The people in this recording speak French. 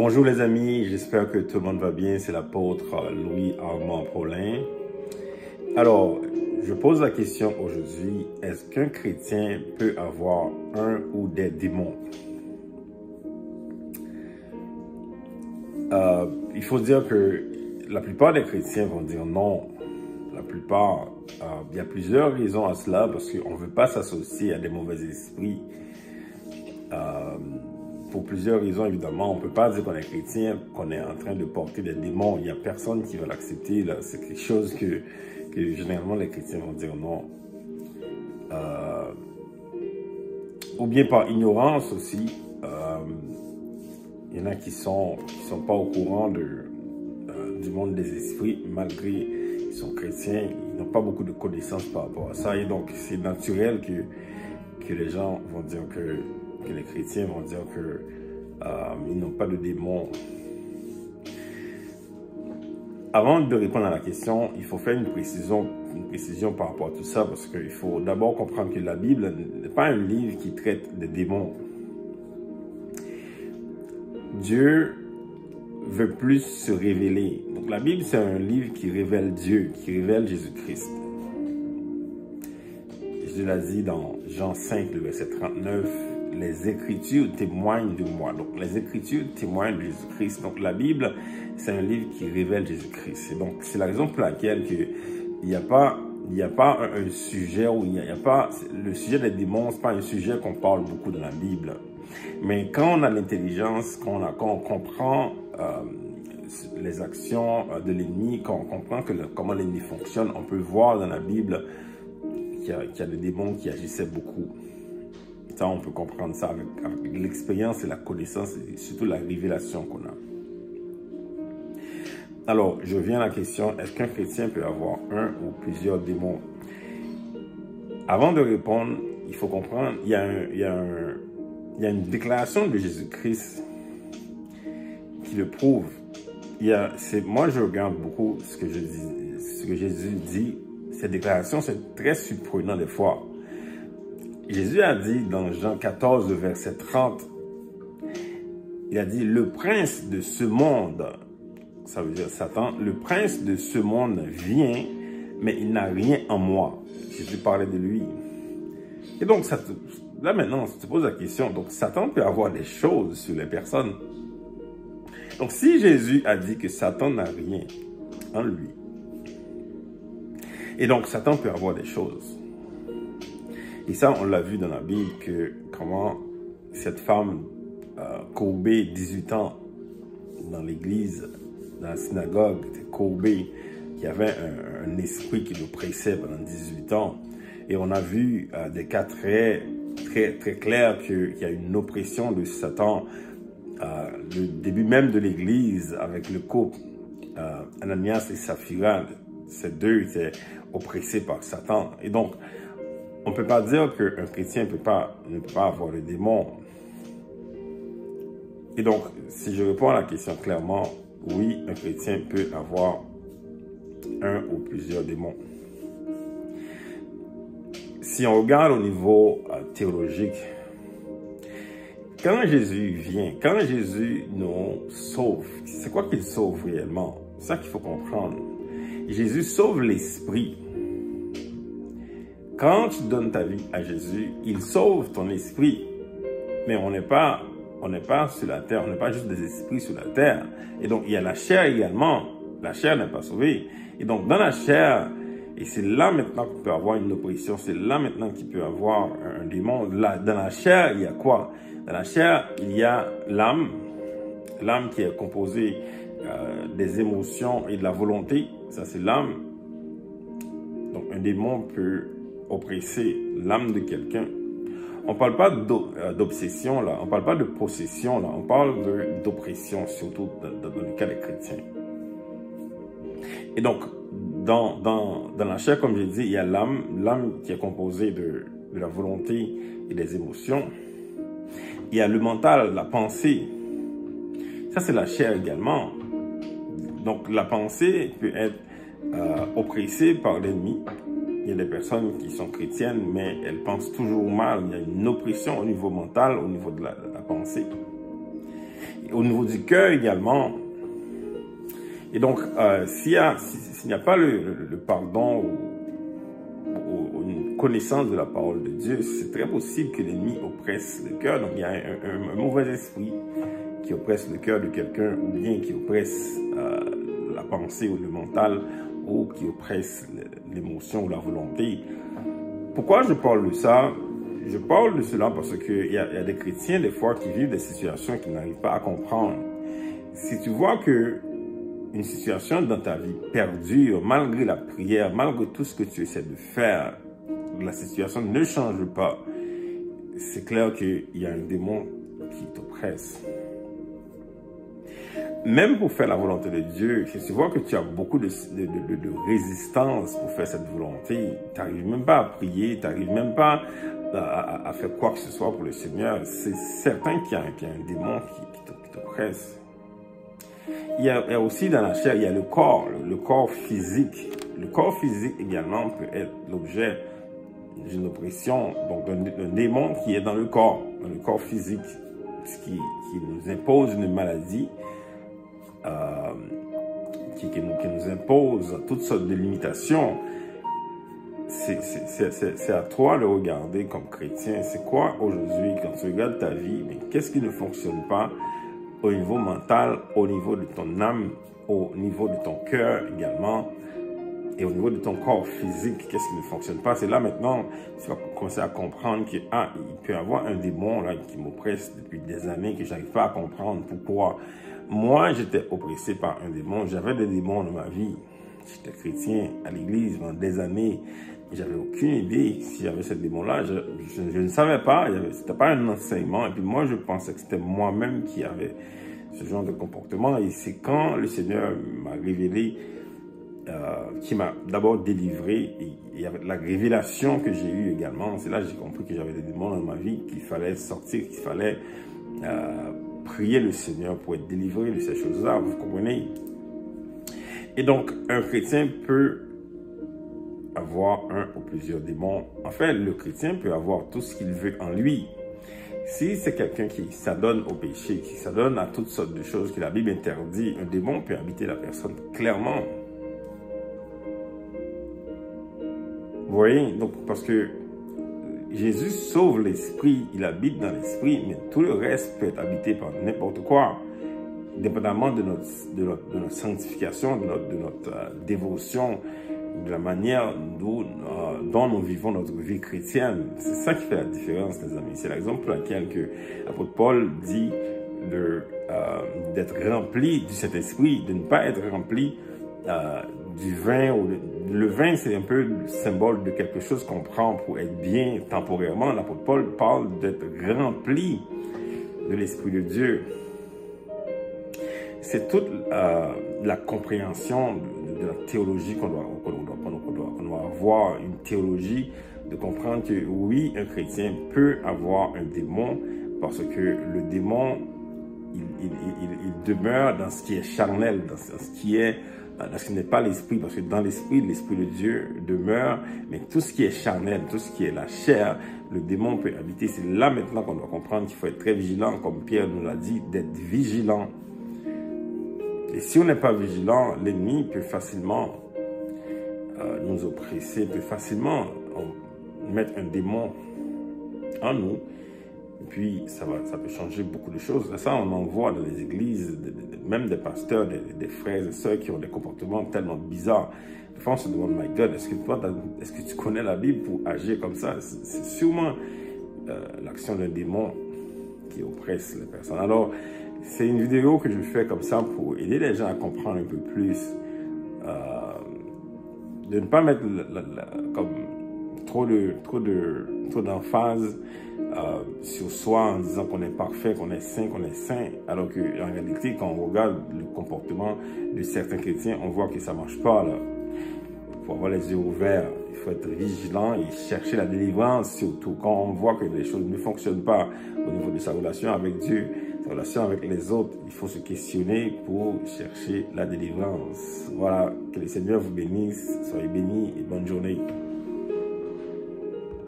Bonjour les amis, j'espère que tout le monde va bien. C'est l'apôtre Louis Armand Paulin. Alors, je pose la question aujourd'hui, est-ce qu'un chrétien peut avoir un ou des démons? Il faut dire que la plupart des chrétiens vont dire non. La plupart, il y a plusieurs raisons à cela, parce qu'on ne veut pas s'associer à des mauvais esprits. Pour plusieurs raisons, évidemment, on ne peut pas dire qu'on est chrétien, qu'on est en train de porter des démons. Il n'y a personne qui va l'accepter. C'est quelque chose que généralement les chrétiens vont dire non. Ou bien par ignorance aussi. Il y en a qui sont pas au courant du monde des esprits, malgré qu'ils sont chrétiens. Ils n'ont pas beaucoup de connaissances par rapport à ça. Et donc, c'est naturel que les gens vont dire que les chrétiens vont dire qu'ils n'ont pas de démons. Avant de répondre à la question, il faut faire une précision par rapport à tout ça, parce qu'il faut d'abord comprendre que la Bible n'est pas un livre qui traite des démons. Dieu veut plus se révéler. Donc la Bible, c'est un livre qui révèle Dieu, qui révèle Jésus-Christ. Jésus l'a dit dans Jean 5, le verset 39, « Les Écritures témoignent de moi ». Donc les Écritures témoignent de Jésus-Christ. Donc la Bible, c'est un livre qui révèle Jésus-Christ. Et donc c'est la raison pour laquelle il n'y a pas un sujet où il n'y a pas... Le sujet des démons, ce n'est pas un sujet qu'on parle beaucoup dans la Bible. Mais quand on a l'intelligence, quand on comprend les actions de l'ennemi, quand on comprend comment l'ennemi fonctionne, on peut voir dans la Bible qu'il y a des démons qui agissaient beaucoup. Ça, on peut comprendre ça avec l'expérience et la connaissance et surtout la révélation qu'on a. Alors, je viens à la question, est-ce qu'un chrétien peut avoir un ou plusieurs démons? Avant de répondre, il faut comprendre, il y a une déclaration de Jésus-Christ qui le prouve. Moi, je regarde beaucoup ce que Jésus dit. Cette déclaration, c'est très surprenant des fois. Jésus a dit dans Jean 14, verset 30, il a dit, le prince de ce monde, ça veut dire Satan, le prince de ce monde vient, mais il n'a rien en moi. Jésus parlait de lui. Et donc, là maintenant, on se pose la question, donc Satan peut avoir des choses sur les personnes. Donc, si Jésus a dit que Satan n'a rien en lui, et donc Satan peut avoir des choses. Et ça, on l'a vu dans la Bible, comment cette femme courbée, 18 ans, dans l'église, dans la synagogue, était courbée, qui avait un esprit qui l'oppressait pendant 18 ans. Et on a vu des cas très clairs qu'il y a une oppression de Satan. Le début même de l'église, avec le couple, Ananias et Saphira, ces deux étaient oppressés par Satan. Et donc, on ne peut pas dire qu'un chrétien ne peut pas avoir le démon. Et donc, si je réponds à la question clairement, oui, un chrétien peut avoir un ou plusieurs démons. Si on regarde au niveau théologique, quand Jésus vient, quand Jésus nous sauve, c'est quoi qu'il sauve réellement? C'est ça qu'il faut comprendre. Jésus sauve l'esprit. Quand tu donnes ta vie à Jésus, il sauve ton esprit. Mais on n'est pas sur la terre, on n'est pas juste des esprits sur la terre. Et donc, il y a la chair également. La chair n'est pas sauvée. Et donc, dans la chair, et c'est là maintenant qu'il peut avoir une oppression, c'est là maintenant qu'il peut avoir un démon. Là, dans la chair, il y a quoi? Dans la chair, il y a l'âme. L'âme qui est composée des émotions et de la volonté. Ça, c'est l'âme. Donc, un démon peut oppresser l'âme de quelqu'un. On ne parle pas d'obsession, là. On ne parle pas de possession, là. On parle d'oppression, surtout dans le cas des chrétiens. Et donc, dans la chair, comme je dis, il y a l'âme qui est composée de la volonté et des émotions. Il y a le mental, la pensée. Ça, c'est la chair également. Donc, la pensée peut être oppressée par l'ennemi. Il y a des personnes qui sont chrétiennes, mais elles pensent toujours mal. Il y a une oppression au niveau mental, au niveau de la pensée. au niveau du cœur également. Et donc, s'il n'y a pas le pardon ou une connaissance de la parole de Dieu, c'est très possible que l'ennemi oppresse le cœur. Donc, il y a un mauvais esprit qui oppresse le cœur de quelqu'un, ou bien qui oppresse la pensée ou le mental, ou qui oppresse l'émotion ou la volonté. Pourquoi je parle de ça? Je parle de cela parce qu'il y a des chrétiens, des fois, qui vivent des situations qu'ils n'arrivent pas à comprendre. Si tu vois que une situation dans ta vie perdure, malgré la prière, malgré tout ce que tu essaies de faire, la situation ne change pas, c'est clair qu'il y a un démon qui t'oppresse. Même pour faire la volonté de Dieu, si tu vois que tu as beaucoup de résistance pour faire cette volonté, tu n'arrives même pas à prier, tu n'arrives même pas à faire quoi que ce soit pour le Seigneur, c'est certain qu'il y a un démon qui t'oppresse. Il y a aussi dans la chair, il y a le corps physique. Le corps physique également peut être l'objet d'une oppression, donc d'un démon qui est dans le corps physique, ce qui nous impose une maladie, qui nous impose toutes sortes de limitations. C'est à toi de regarder comme chrétien, c'est quoi aujourd'hui, quand tu regardes ta vie, mais qu'est-ce qui ne fonctionne pas au niveau mental, au niveau de ton âme, au niveau de ton cœur également, et au niveau de ton corps physique, qu'est-ce qui ne fonctionne pas. C'est là maintenant, tu vas commencer à comprendre qu'il peut y avoir un démon là, qui m'oppresse depuis des années, que je n'arrive pas à comprendre pourquoi. Moi, j'étais oppressé par un démon, j'avais des démons dans ma vie. J'étais chrétien à l'église pendant des années. J'avais aucune idée si j'avais ce démon-là. Je ne savais pas. C'était pas un enseignement. Et puis moi, je pensais que c'était moi-même qui avait ce genre de comportement. Et c'est quand le Seigneur m'a révélé, qui m'a d'abord délivré. Et avec la révélation que j'ai eue également, c'est là que j'ai compris que j'avais des démons dans ma vie, qu'il fallait sortir, qu'il fallait prier le Seigneur pour être délivré de ces choses-là. Vous comprenez? Et donc, un chrétien peut avoir un ou plusieurs démons. En fait, le chrétien peut avoir tout ce qu'il veut en lui. Si c'est quelqu'un qui s'adonne au péché, qui s'adonne à toutes sortes de choses que la Bible interdit, un démon peut habiter la personne clairement. Vous voyez? Donc, parce que Jésus sauve l'esprit, il habite dans l'esprit, mais tout le reste peut être habité par n'importe quoi. Dépendamment de notre sanctification, de notre dévotion, de la manière dont nous vivons notre vie chrétienne. C'est ça qui fait la différence, les amis. C'est l'exemple pour lequel l'apôtre Paul dit d'être rempli du Saint-Esprit, de ne pas être rempli du vin. Le vin, c'est un peu le symbole de quelque chose qu'on prend pour être bien temporairement. L'apôtre Paul parle d'être rempli de l'Esprit de Dieu. C'est toute la compréhension de la théologie qu'on doit avoir, une théologie de comprendre que oui, un chrétien peut avoir un démon parce que le démon, il demeure dans ce qui est charnel, dans ce qui n'est pas l'esprit, parce que dans l'esprit de Dieu demeure, mais tout ce qui est charnel, tout ce qui est la chair, le démon peut habiter. C'est là maintenant qu'on doit comprendre qu'il faut être très vigilant, comme Pierre nous l'a dit, d'être vigilant. Et si on n'est pas vigilant, l'ennemi peut facilement nous oppresser, peut facilement mettre un démon en nous. Et puis, ça peut changer beaucoup de choses. Ça, on en voit dans les églises, même des pasteurs, des frères et sœurs qui ont des comportements tellement bizarres. Des fois, on se demande, my God, est-ce que tu connais la Bible pour agir comme ça? C'est sûrement l'action d'un démon qui oppresse les personnes. Alors, c'est une vidéo que je fais comme ça pour aider les gens à comprendre un peu plus, de ne pas mettre comme trop d'emphase sur soi en disant qu'on est parfait, qu'on est saint, alors qu'en réalité, quand on regarde le comportement de certains chrétiens, on voit que ça marche pas là. Il faut avoir les yeux ouverts, il faut être vigilant et chercher la délivrance surtout. Quand on voit que les choses ne fonctionnent pas au niveau de sa relation avec Dieu, sa relation avec les autres, il faut se questionner pour chercher la délivrance. Voilà, que le Seigneur vous bénisse, soyez bénis et bonne journée.